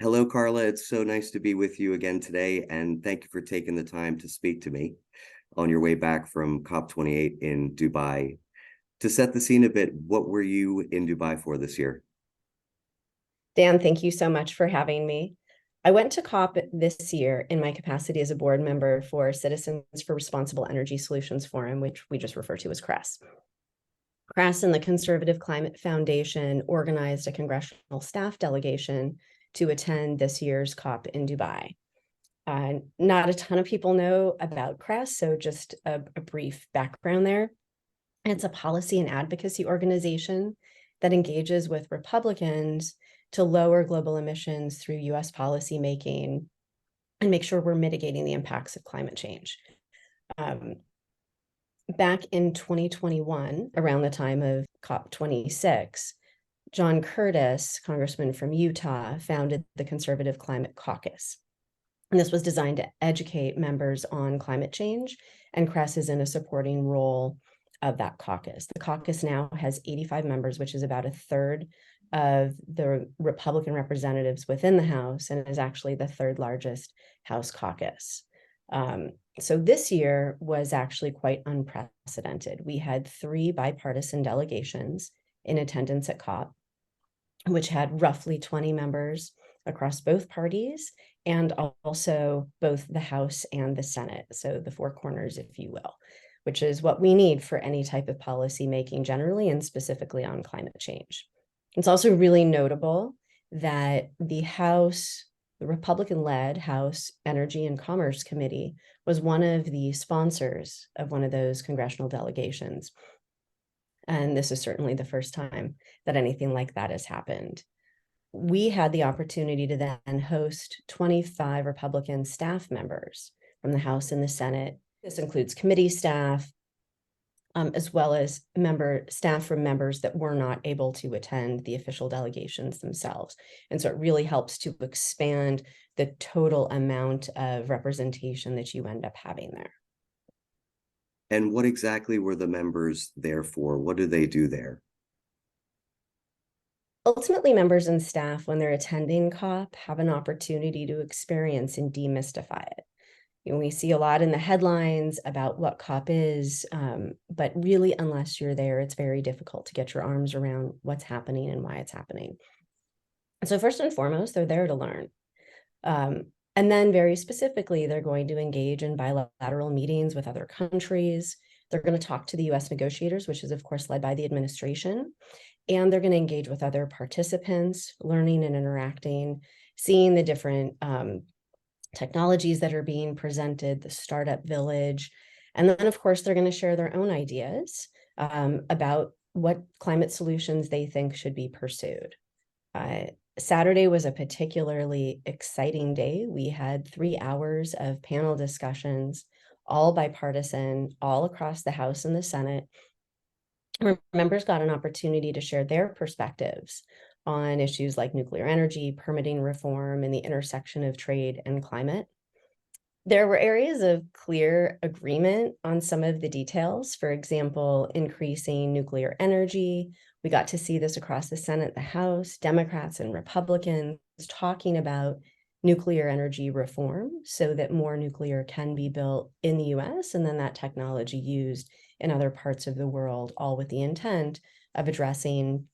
Hello, Carla. It's so nice to be with you again today, and thank you for taking the time to speak to me on your way back from COP28 in Dubai. To set the scene a bit, what were you in Dubai for this year? Dan, thank you so much for having me. I went to COP this year in my capacity as a board member for Citizens for Responsible Energy Solutions Forum, which we just refer to as CRES. CRES and the Conservative Climate Foundation organized a congressional staff delegation to attend this year's COP in Dubai. Not a ton of people know about CRES, so just a brief background there. It's a policy and advocacy organization that engages with Republicans to lower global emissions through US policymaking and make sure we're mitigating the impacts of climate change. Back in 2021, around the time of COP26, John Curtis, congressman from Utah, founded the Conservative Climate Caucus. And this was designed to educate members on climate change, and CRES is in a supporting role of that caucus. The caucus now has 85 members, which is about a third of the Republican representatives within the House, and is actually the third largest House caucus. So this year was actually quite unprecedented. We had 3 bipartisan delegations in attendance at COP, which had roughly 20 members across both parties, and also both the House and the Senate, so the 4 corners, if you will, which is what we need for any type of policy making generally, and specifically on climate change. It's also really notable that the Republican-led House Energy and Commerce Committee was one of the sponsors of one of those congressional delegations. And this is certainly the first time that anything like that has happened. We had the opportunity to then host 25 Republican staff members from the House and the Senate. This includes committee staff, as well as staff from members that were not able to attend the official delegations themselves. And so it really helps to expand the total amount of representation that you end up having there. And what exactly were the members there for? What do they do there? Ultimately, members and staff, when they're attending COP, have an opportunity to experience and demystify it. We see a lot in the headlines about what COP is, but really, unless you're there, it's very difficult to get your arms around what's happening and why it's happening. So first and foremost, they're there to learn. And then very specifically, they're going to engage in bilateral meetings with other countries. They're going to talk to the US negotiators, which is, of course, led by the administration. And they're going to engage with other participants, learning and interacting, seeing the different technologies that are being presented, the startup village. And then, of course, they're going to share their own ideas about what climate solutions they think should be pursued. Saturday was a particularly exciting day. We had 3 hours of panel discussions, all bipartisan, all across the House and the Senate. Members got an opportunity to share their perspectives on issues like nuclear energy, permitting reform, and the intersection of trade and climate. There were areas of clear agreement on some of the details. For example, increasing nuclear energy. We got to see this across the Senate, the House, Democrats and Republicans talking about nuclear energy reform so that more nuclear can be built in the US and then that technology used in other parts of the world, all with the intent of addressing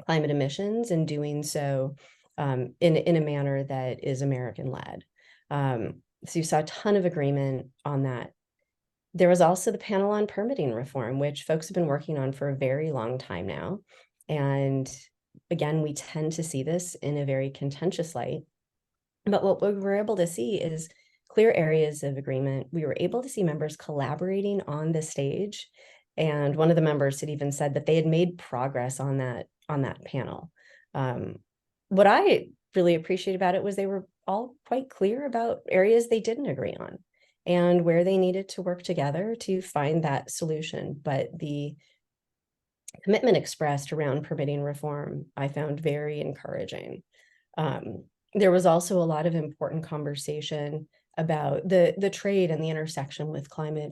climate emissions and doing so in a manner that is American-led. So you saw a ton of agreement on that. There was also the panel on permitting reform, which folks have been working on for a very long time now. And again, we tend to see this in a very contentious light. But what we were able to see is clear areas of agreement. We were able to see members collaborating on the stage. And one of the members had even said that they had made progress on that panel. What I really appreciate about it was they were all quite clear about areas they didn't agree on and where they needed to work together to find that solution. But the commitment expressed around permitting reform, I found very encouraging. There was also a lot of important conversation about the trade and the intersection with climate,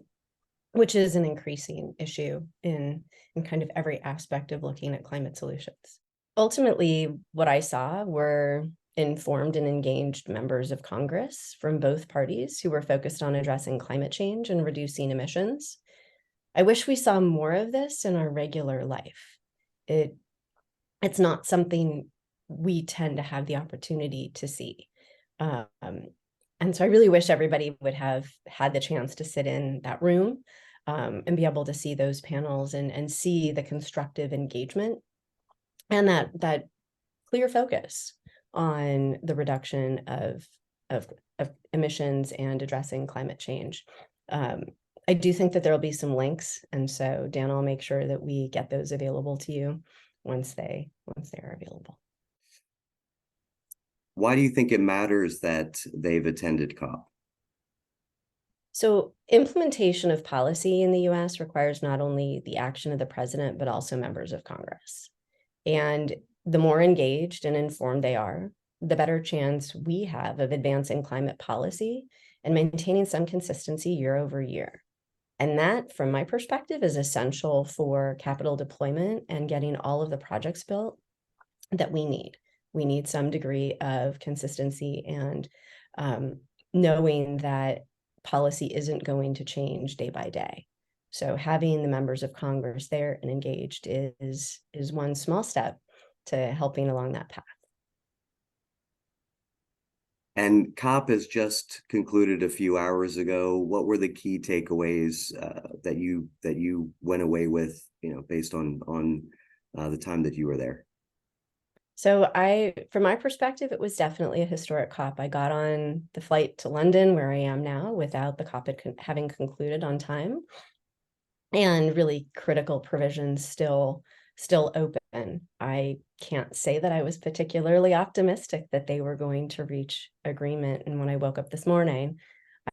which is an increasing issue in kind of every aspect of looking at climate solutions. Ultimately, what I saw were informed and engaged members of Congress from both parties who were focused on addressing climate change and reducing emissions. I wish we saw more of this in our regular life. It's not something we tend to have the opportunity to see. And so I really wish everybody would have had the chance to sit in that room and be able to see those panels and see the constructive engagement and that clear focus on the reduction of emissions and addressing climate change. I do think that there will be some links, and so Dan, I'll make sure that we get those available to you once they are available. Why do you think it matters that they've attended COP? So implementation of policy in the US requires not only the action of the president, but also members of Congress. And the more engaged and informed they are, the better chance we have of advancing climate policy and maintaining some consistency year over year. And that, from my perspective, is essential for capital deployment and getting all of the projects built that we need. We need some degree of consistency and knowing that policy isn't going to change day by day. So having the members of Congress there and engaged is one small step to helping along that path. And COP has just concluded a few hours ago. What were the key takeaways that you went away with, based on the time that you were there? So from my perspective, it was definitely a historic COP. I got on the flight to London, where I am now, without the COP having concluded on time, and really critical provisions still open. I can't say that I was particularly optimistic that they were going to reach agreement. And when I woke up this morning,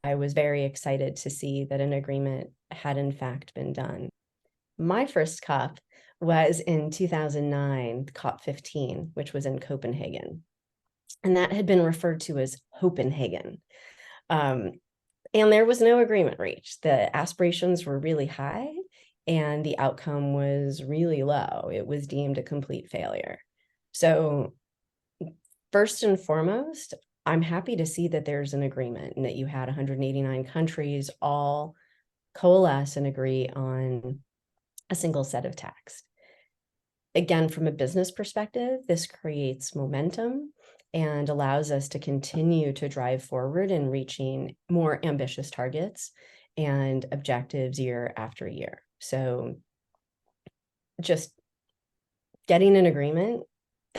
I was very excited to see that an agreement had in fact been done. My first COP was in 2009, COP15, which was in Copenhagen. And that had been referred to as Copenhagen. And there was no agreement reached. The aspirations were really high and the outcome was really low. It was deemed a complete failure. So first and foremost, I'm happy to see that there's an agreement and that you had 189 countries all coalesce and agree on a single set of text. Again, from a business perspective, this creates momentum and allows us to continue to drive forward in reaching more ambitious targets and objectives year after year. So just getting an agreement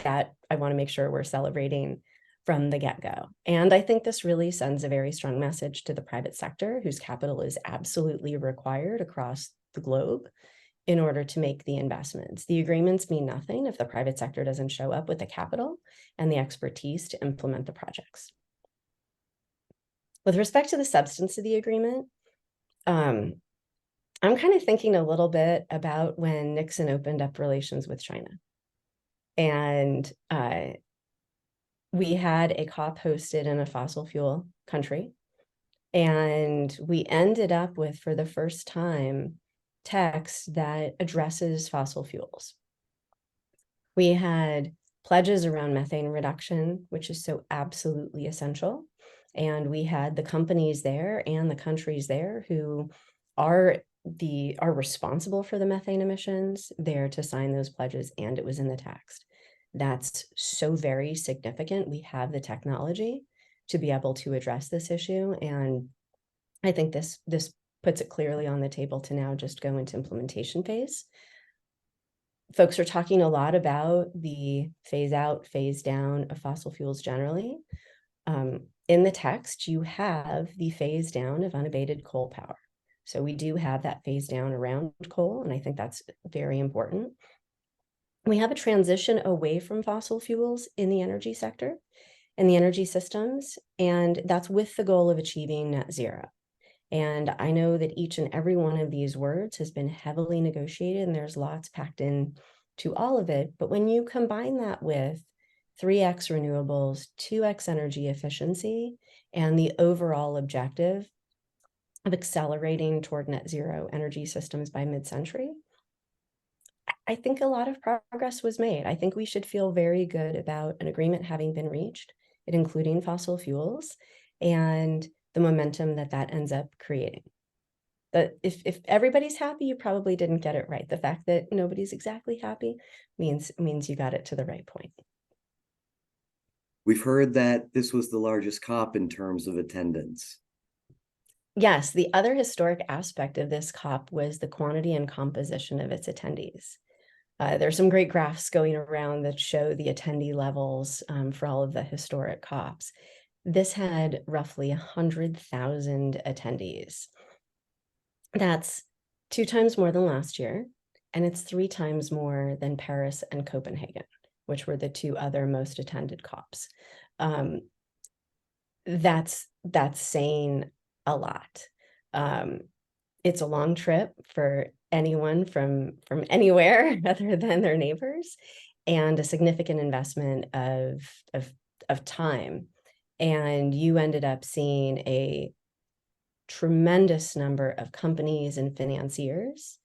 that I want to make sure we're celebrating from the get-go. And I think this really sends a very strong message to the private sector, whose capital is absolutely required across the globe in order to make the investments. The agreements mean nothing if the private sector doesn't show up with the capital and the expertise to implement the projects. With respect to the substance of the agreement, I'm kind of thinking a little bit about when Nixon opened up relations with China. And we had a COP hosted in a fossil fuel country. And we ended up with, for the first time, text that addresses fossil fuels. We had pledges around methane reduction, which is so absolutely essential. And we had the companies there and the countries there who are responsible for the methane emissions there to sign those pledges, and it was in the text. That's so very significant. We have the technology to be able to address this issue, and I think this puts it clearly on the table to now just go into implementation phase. Folks are talking a lot about the phase out, phase down of fossil fuels generally. In the text, you have the phase down of unabated coal power. So we do have that phase down around coal, and I think that's very important. We have a transition away from fossil fuels in the energy sector and the energy systems, and that's with the goal of achieving net zero. And I know that each and every one of these words has been heavily negotiated, and there's lots packed in to all of it. But when you combine that with 3x renewables, 2x energy efficiency, and the overall objective of accelerating toward net zero energy systems by mid-century, I think a lot of progress was made. I think we should feel very good about an agreement having been reached, it including fossil fuels, and the momentum that that ends up creating. But if everybody's happy, you probably didn't get it right. The fact that nobody's exactly happy means you got it to the right point. We've heard that this was the largest COP in terms of attendance. Yes, the other historic aspect of this COP was the quantity and composition of its attendees. There's some great graphs going around that show the attendee levels for all of the historic COPs. This had roughly 100,000 attendees. That's 2 times more than last year, and it's 3 times more than Paris and Copenhagen, which were the 2 other most attended COPs. That's saying a lot. It's a long trip for anyone from anywhere other than their neighbors, and a significant investment of time. And you ended up seeing a tremendous number of companies and financiers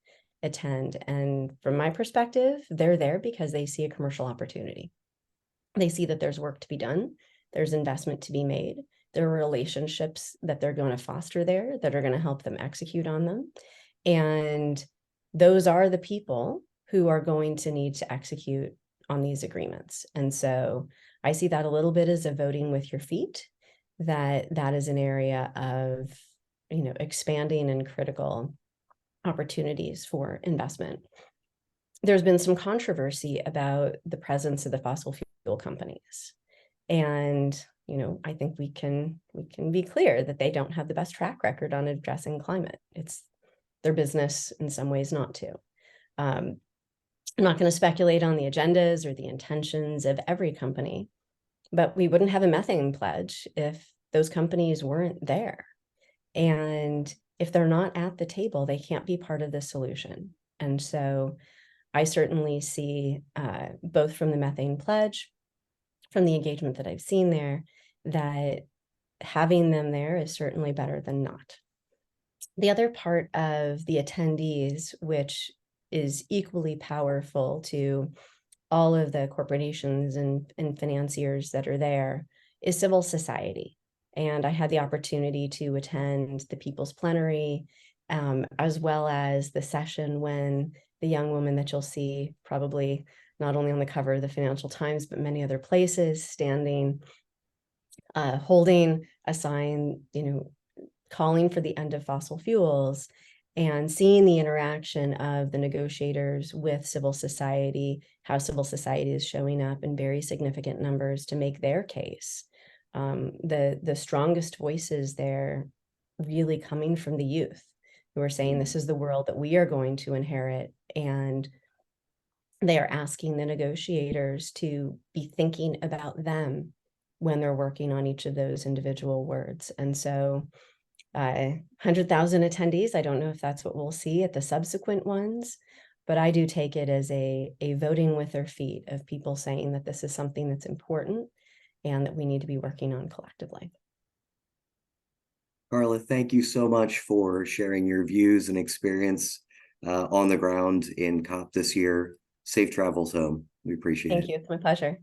attend. And from my perspective, they're there because they see a commercial opportunity. They see that there's work to be done, there's investment to be made, there are relationships that they're going to foster there that are going to help them execute on them. And those are the people who are going to need to execute on these agreements. And so I see that a little bit as a voting with your feet, that is an area of, expanding and critical opportunities for investment. There's been some controversy about the presence of the fossil fuel companies. And, I think we can be clear that they don't have the best track record on addressing climate. It's their business in some ways not to. I'm not going to speculate on the agendas or the intentions of every company, but we wouldn't have a methane pledge if those companies weren't there. And if they're not at the table, they can't be part of the solution. And so I certainly see, both from the methane pledge, from the engagement that I've seen there, that having them there is certainly better than not. The other part of the attendees, which is equally powerful to all of the corporations and financiers that are there, is civil society. And I had the opportunity to attend the People's Plenary, as well as the session when the young woman that you'll see probably not only on the cover of the Financial Times, but many other places, standing, holding a sign, calling for the end of fossil fuels, and seeing the interaction of the negotiators with civil society, how civil society is showing up in very significant numbers to make their case. The strongest voices there really coming from the youth, who are saying this is the world that we are going to inherit, and they are asking the negotiators to be thinking about them when they're working on each of those individual words. And so 100,000 attendees, I don't know if that's what we'll see at the subsequent ones, but I do take it as a voting with their feet of people saying that this is something that's important and that we need to be working on collectively. Carla, thank you so much for sharing your views and experience on the ground in COP this year. Safe travels home. We appreciate it. Thank you. It's my pleasure.